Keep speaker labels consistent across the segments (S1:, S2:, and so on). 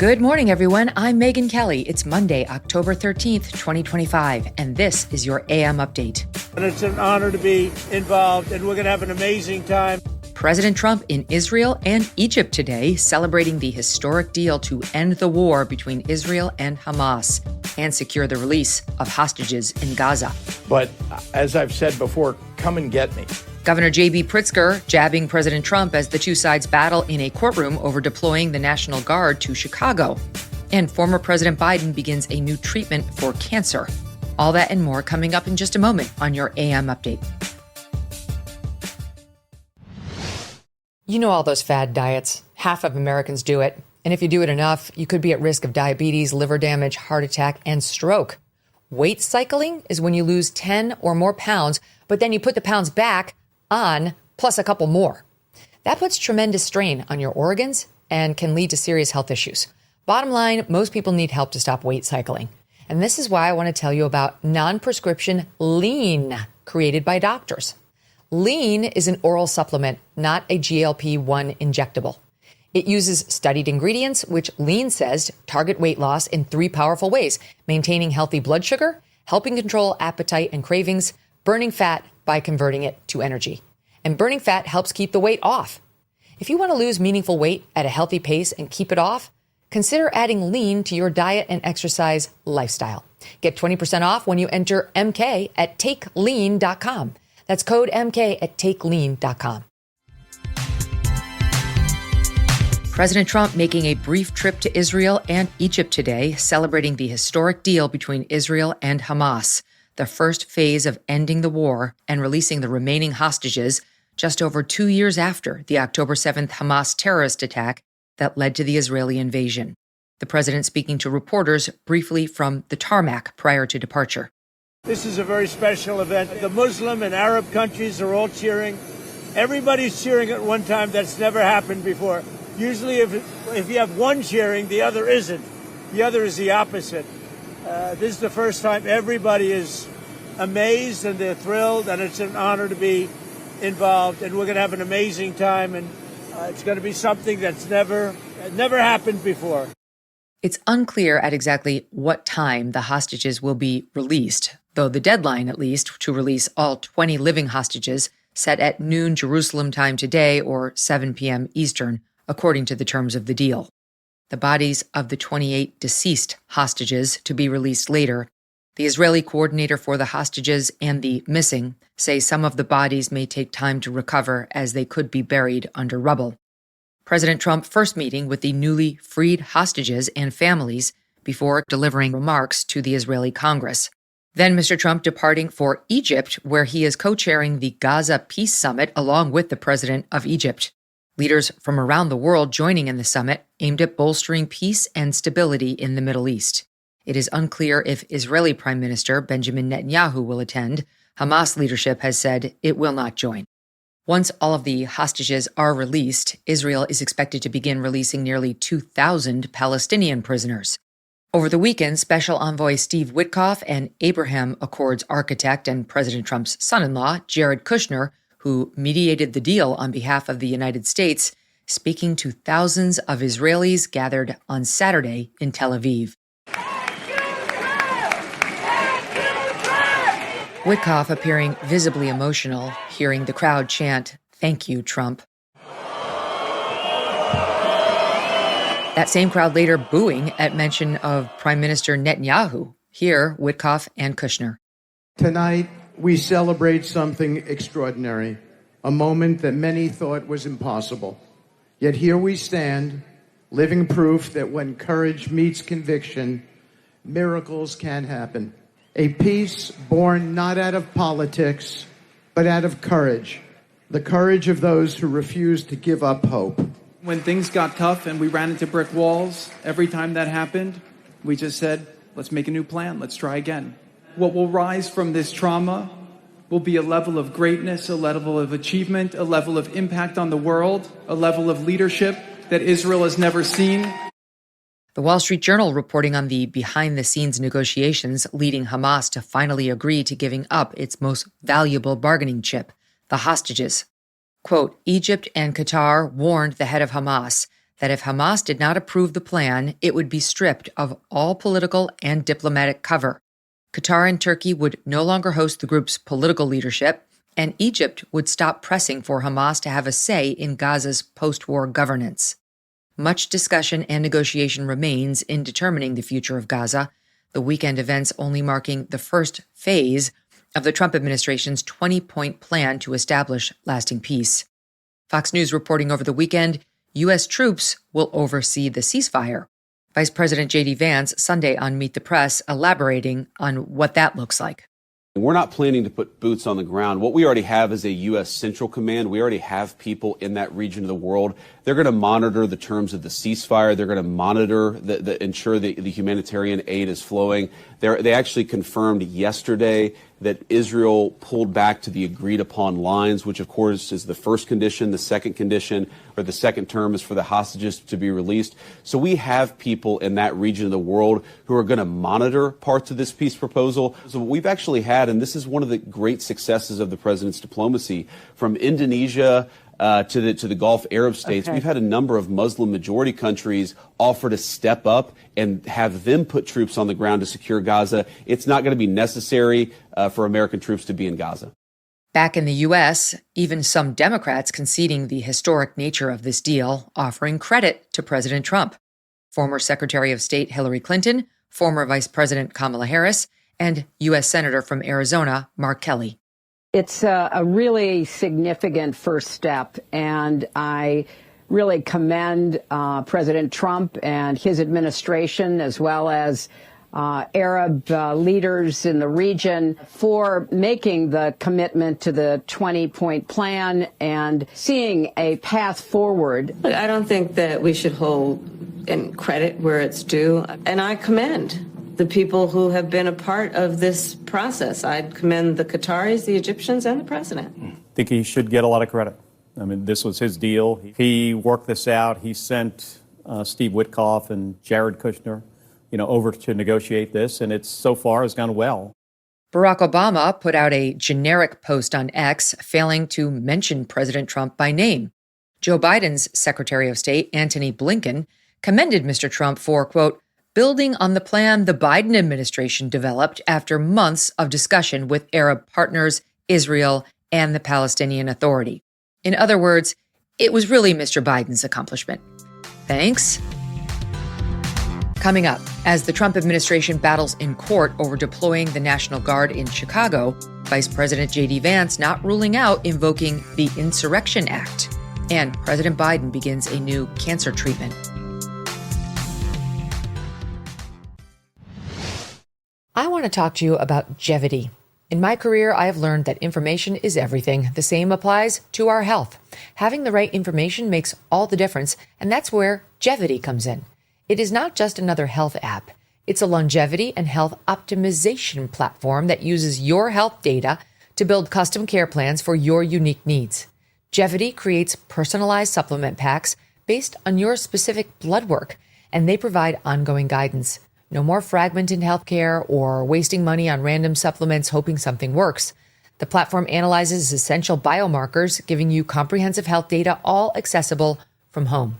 S1: Good morning, everyone. I'm Megyn Kelly. It's Monday, October 13th, 2025, and this is your AM update.
S2: And it's an honor to be involved, and we're going to have an amazing time.
S1: President Trump in Israel and Egypt today, celebrating the historic deal to end the war between Israel and Hamas and secure the release of hostages in Gaza.
S3: But as I've said before, come and get me.
S1: Governor J.B. Pritzker jabbing President Trump as the two sides battle in a courtroom over deploying the National Guard to Chicago. And former President Biden begins a new treatment for cancer. All that and more coming up in just a moment on your AM update. You know all those fad diets. Half of Americans do it. And if you do it enough, you could be at risk of diabetes, liver damage, heart attack, and stroke. Weight cycling is when you lose 10 or more pounds, but then you put the pounds back on, plus a couple more. That puts tremendous strain on your organs and can lead to serious health issues. Bottom line, most people need help to stop weight cycling. And this is why I want to tell you about non-prescription Lean, created by doctors. Lean is an oral supplement, not a GLP-1 injectable. It uses studied ingredients, which Lean says target weight loss in 3 powerful ways: maintaining healthy blood sugar, helping control appetite and cravings, burning fat by converting it to energy. And burning fat helps keep the weight off. If you want to lose meaningful weight at a healthy pace and keep it off, consider adding Lean to your diet and exercise lifestyle. Get 20% off when you enter MK at takelean.com. That's code MK at takelean.com. President Trump making a brief trip to Israel and Egypt today, celebrating the historic deal between Israel and Hamas, the first phase of ending the war and releasing the remaining hostages just over 2 years after the October 7th Hamas terrorist attack that led to the Israeli invasion. The president speaking to reporters briefly from the tarmac prior to departure.
S2: This is a very special event. The Muslim and Arab countries are all cheering. Everybody's cheering at one time. That's never happened before. Usually if you have one cheering, the other isn't. The other is the opposite. This is the first time everybody is amazed and they're thrilled, and it's an honor to be involved. And we're going to have an amazing time, and it's going to be something that's never happened before.
S1: It's unclear at exactly what time the hostages will be released, though the deadline, at least, to release all 20 living hostages set at noon Jerusalem time today or 7 p.m. Eastern, according to the terms of the deal. The bodies of the 28 deceased hostages to be released later. The Israeli coordinator for the hostages and the missing say some of the bodies may take time to recover as they could be buried under rubble. President Trump first meeting with the newly freed hostages and families before delivering remarks to the Israeli Congress. Then Mr. Trump departing for Egypt, where he is co-chairing the Gaza Peace Summit along with the president of Egypt. Leaders from around the world joining in the summit aimed at bolstering peace and stability in the Middle East. It is unclear if Israeli Prime Minister Benjamin Netanyahu will attend. Hamas leadership has said it will not join. Once all of the hostages are released, Israel is expected to begin releasing nearly 2,000 Palestinian prisoners. Over the weekend, Special Envoy Steve Witkoff and Abraham Accords architect and President Trump's son-in-law, Jared Kushner, who mediated the deal on behalf of the United States, speaking to thousands of Israelis gathered on Saturday in Tel Aviv. Witkoff appearing visibly emotional, hearing the crowd chant, "Thank you, Trump." That same crowd later booing at mention of Prime Minister Netanyahu. Here, Witkoff and Kushner.
S4: Tonight, we celebrate something extraordinary, a moment that many thought was impossible. Yet here we stand, living proof that when courage meets conviction, miracles can happen. A peace born not out of politics, but out of courage. The courage of those who refuse to give up hope.
S5: When things got tough and we ran into brick walls, every time that happened, we just said, let's make a new plan, let's try again. What will rise from this trauma will be a level of greatness, a level of achievement, a level of impact on the world, a level of leadership that Israel has never seen.
S1: The Wall Street Journal reporting on the behind-the-scenes negotiations leading Hamas to finally agree to giving up its most valuable bargaining chip, the hostages. Quote, Egypt and Qatar warned the head of Hamas that if Hamas did not approve the plan, it would be stripped of all political and diplomatic cover. Qatar and Turkey would no longer host the group's political leadership, and Egypt would stop pressing for Hamas to have a say in Gaza's post-war governance. Much discussion and negotiation remains in determining the future of Gaza, the weekend events only marking the first phase of the Trump administration's 20-point plan to establish lasting peace. Fox News reporting over the weekend, U.S. troops will oversee the ceasefire. Vice President J.D. Vance Sunday on Meet the Press elaborating on what that looks like.
S6: We're not planning to put boots on the ground. What we already have is a U.S. Central Command. We already have people in that region of the world. They're going to monitor the terms of the ceasefire. They're going to monitor, ensure the humanitarian aid is flowing. They actually confirmed yesterday that Israel pulled back to the agreed upon lines, which of course is the first condition. The second condition, or the second term, is for the hostages to be released. So we have people in that region of the world who are going to monitor parts of this peace proposal. So what we've actually had, and this is one of the great successes of the president's diplomacy, from Indonesia to the Gulf Arab states, we've had a number of Muslim majority countries offer to step up and have them put troops on the ground to secure Gaza. It's not going to be necessary for American troops to be in Gaza.
S1: Back in the U.S., even some Democrats conceding the historic nature of this deal, offering credit to President Trump. Former Secretary of State Hillary Clinton, former Vice President Kamala Harris, and U.S. Senator from Arizona Mark Kelly.
S7: It's a really significant first step, and I really commend President Trump and his administration, as well as Arab leaders in the region, for making the commitment to the 20-point plan and seeing a path forward.
S8: I don't think that we should hold in credit where it's due, and I commend the people who have been a part of this process. I'd commend the Qataris, the Egyptians, and the president.
S9: I think he should get a lot of credit. I mean, this was his deal. He worked this out. He sent Steve Witkoff and Jared Kushner, over to negotiate this, and it's so far has gone well.
S1: Barack Obama put out a generic post on X, failing to mention President Trump by name. Joe Biden's Secretary of State, Antony Blinken, commended Mr. Trump for, quote, building on the plan the Biden administration developed after months of discussion with Arab partners, Israel, and the Palestinian Authority. In other words, it was really Mr. Biden's accomplishment. Thanks. Coming up, as the Trump administration battles in court over deploying the National Guard in Chicago, Vice President J.D. Vance not ruling out invoking the Insurrection Act. And President Biden begins a new cancer treatment. I want to talk to you about Jevity. In my career, I have learned that information is everything. The same applies to our health. Having the right information makes all the difference, and that's where Jevity comes in. It is not just another health app. It's a longevity and health optimization platform that uses your health data to build custom care plans for your unique needs. Jevity creates personalized supplement packs based on your specific blood work, and they provide ongoing guidance. No more fragmented healthcare or wasting money on random supplements hoping something works. The platform analyzes essential biomarkers, giving you comprehensive health data, all accessible from home.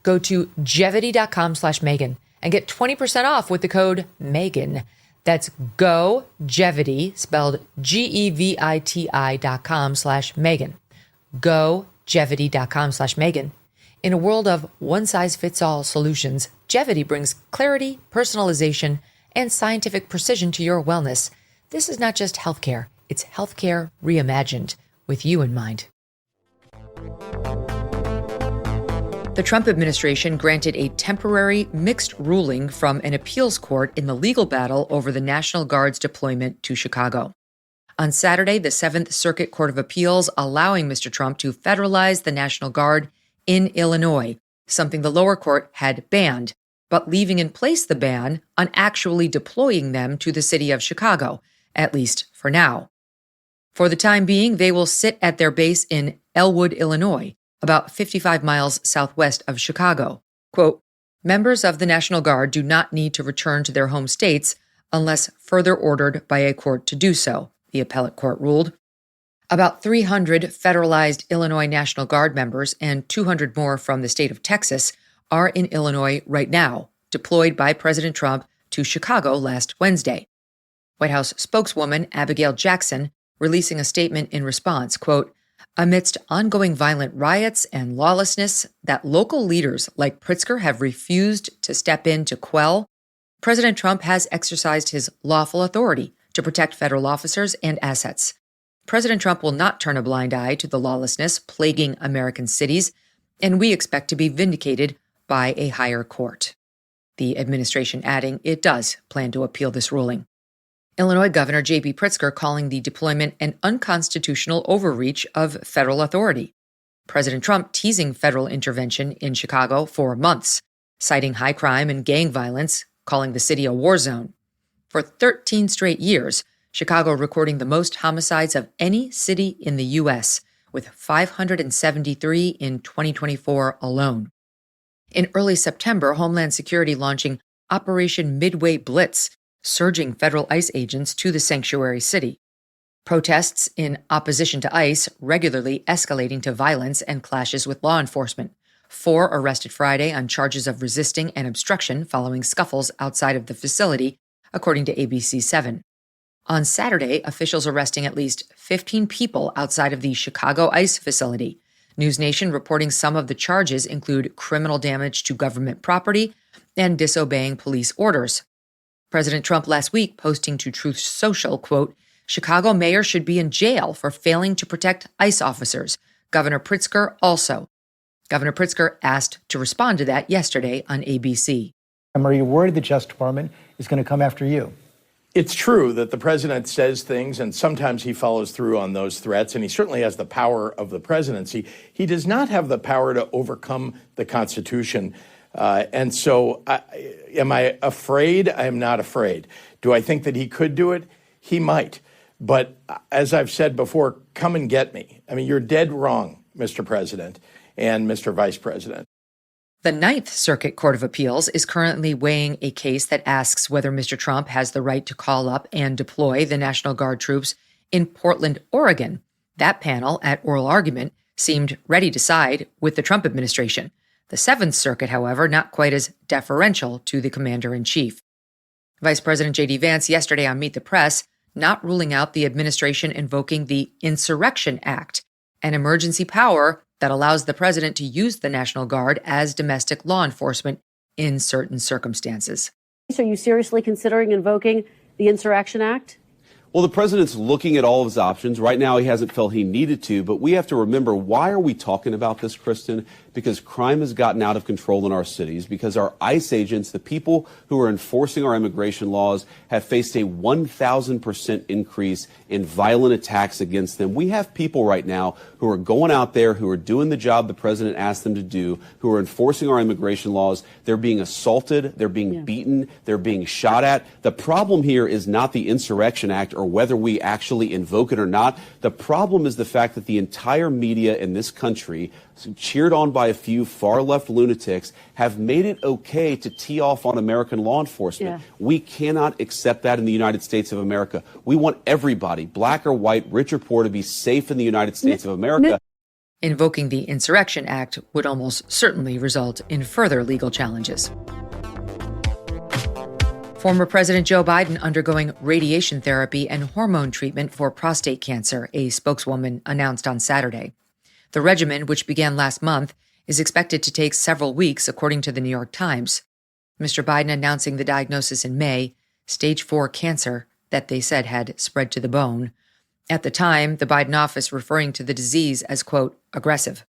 S1: Go to Jevity.com/Megyn and get 20% off with the code Megyn. That's GoJevity, spelled GEVITI.com/Megyn. GoJevity.com/Megyn. In a world of one-size-fits-all solutions, Jevity brings clarity, personalization, and scientific precision to your wellness. This is not just healthcare, it's healthcare reimagined with you in mind. The Trump administration granted a temporary mixed ruling from an appeals court in the legal battle over the National Guard's deployment to Chicago. On Saturday, the Seventh Circuit Court of Appeals allowing Mr. Trump to federalize the National Guard in Illinois, something the lower court had banned, but leaving in place the ban on actually deploying them to the city of Chicago, at least for now. For the time being, they will sit at their base in Elwood, Illinois, about 55 miles southwest of Chicago. Quote, members of the National Guard do not need to return to their home states unless further ordered by a court to do so, the appellate court ruled. About 300 federalized Illinois National Guard members and 200 more from the state of Texas are in Illinois right now, deployed by President Trump to Chicago last Wednesday. White House spokeswoman Abigail Jackson releasing a statement in response, quote, amidst ongoing violent riots and lawlessness that local leaders like Pritzker have refused to step in to quell, President Trump has exercised his lawful authority to protect federal officers and assets. President Trump will not turn a blind eye to the lawlessness plaguing American cities, and we expect to be vindicated by a higher court. The administration adding it does plan to appeal this ruling. Illinois Governor J.B. Pritzker calling the deployment an unconstitutional overreach of federal authority. President Trump teasing federal intervention in Chicago for months, citing high crime and gang violence, calling the city a war zone. For 13 straight years, Chicago recording the most homicides of any city in the U.S., with 573 in 2024 alone. In early September, Homeland Security launching Operation Midway Blitz, surging federal ICE agents to the sanctuary city. Protests in opposition to ICE regularly escalating to violence and clashes with law enforcement. 4 arrested Friday on charges of resisting and obstruction following scuffles outside of the facility, according to ABC7. On Saturday, officials arresting at least 15 people outside of the Chicago ICE facility. NewsNation reporting some of the charges include criminal damage to government property and disobeying police orders. President Trump last week posting to Truth Social, quote, Chicago mayor should be in jail for failing to protect ICE officers. Governor Pritzker also. Governor Pritzker asked to respond to that yesterday on ABC.
S10: Are you worried the Justice Department is going to come after you?
S3: It's true that the president says things and sometimes he follows through on those threats, and he certainly has the power of the presidency. He does not have the power to overcome the Constitution. And so am I afraid? I am not afraid. Do I think that he could do it? He might. But as I've said before, come and get me. I mean, you're dead wrong, Mr. President and Mr. Vice President.
S1: The Ninth Circuit Court of Appeals is currently weighing a case that asks whether Mr. Trump has the right to call up and deploy the National Guard troops in Portland, Oregon. That panel, at oral argument, seemed ready to side with the Trump administration. The Seventh Circuit, however, not quite as deferential to the commander-in-chief. Vice President J.D. Vance yesterday on Meet the Press not ruling out the administration invoking the Insurrection Act, an emergency power that allows the president to use the National Guard as domestic law enforcement in certain circumstances.
S11: Are you seriously considering invoking the Insurrection Act?
S6: Well, the president's looking at all of his options. Right now, he hasn't felt he needed to, but we have to remember, why are we talking about this, Kristen? Because crime has gotten out of control in our cities, because our ICE agents, the people who are enforcing our immigration laws, have faced a 1,000% increase in violent attacks against them. We have people right now who are going out there, who are doing the job the president asked them to do, who are enforcing our immigration laws. They're being assaulted, they're being beaten, they're being shot at. The problem here is not the Insurrection Act or whether we actually invoke it or not. The problem is the fact that the entire media in this country, cheered on by a few far-left lunatics, have made it okay to tee off on American law enforcement. We cannot accept that in the United States of America. We want everybody, black or white, rich or poor, to be safe in the United States of America.
S1: Invoking the Insurrection Act would almost certainly result in further legal challenges. Former President Joe Biden undergoing radiation therapy and hormone treatment for prostate cancer, a spokeswoman announced on Saturday. The regimen, which began last month, is expected to take several weeks, according to the New York Times. Mr. Biden announcing the diagnosis in May, stage 4 cancer that they said had spread to the bone. At the time, the Biden office referring to the disease as, quote, aggressive.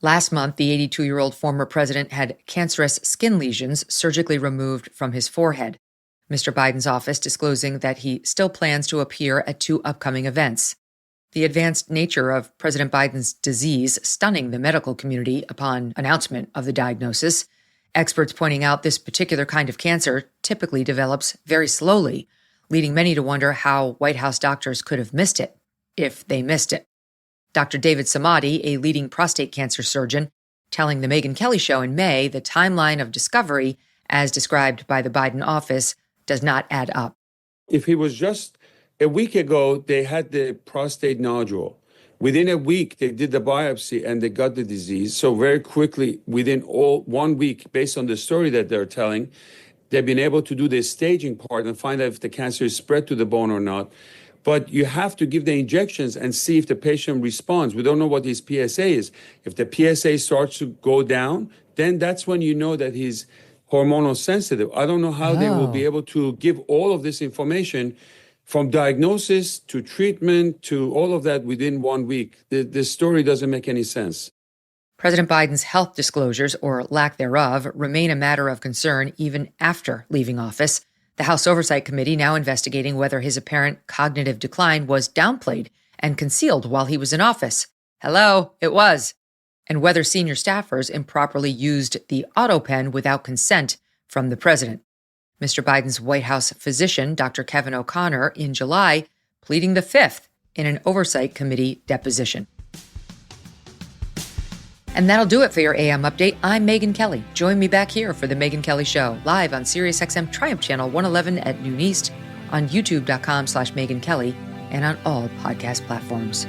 S1: Last month, the 82-year-old former president had cancerous skin lesions surgically removed from his forehead. Mr. Biden's office disclosing that he still plans to appear at 2 upcoming events. The advanced nature of President Biden's disease stunning the medical community upon announcement of the diagnosis. Experts pointing out this particular kind of cancer typically develops very slowly, leading many to wonder how White House doctors could have missed it, if they missed it. Dr. David Samadi, a leading prostate cancer surgeon, telling the Megyn Kelly Show in May the timeline of discovery, as described by the Biden office, does not add up.
S12: If he was just a week ago, they had the prostate nodule. Within a week, they did the biopsy and they got the disease. So very quickly, within 1 week, based on the story that they're telling, they've been able to do the staging part and find out if the cancer is spread to the bone or not. But you have to give the injections and see if the patient responds. We don't know what his PSA is. If the PSA starts to go down, then that's when you know that he's hormonal sensitive. I don't know how they will be able to give all of this information from diagnosis to treatment to all of that within 1 week. This story doesn't make any sense.
S1: President Biden's health disclosures, or lack thereof, remain a matter of concern even after leaving office. The House Oversight Committee now investigating whether his apparent cognitive decline was downplayed and concealed while he was in office. Hello, it was. And whether senior staffers improperly used the auto pen without consent from the president. Mr. Biden's White House physician, Dr. Kevin O'Connor, in July, pleading the fifth in an Oversight Committee deposition. And that'll do it for your AM update. I'm Megyn Kelly. Join me back here for the Megyn Kelly Show, live on SiriusXM Triumph Channel 111 at noon East, on youtube.com/Megyn Kelly, and on all podcast platforms.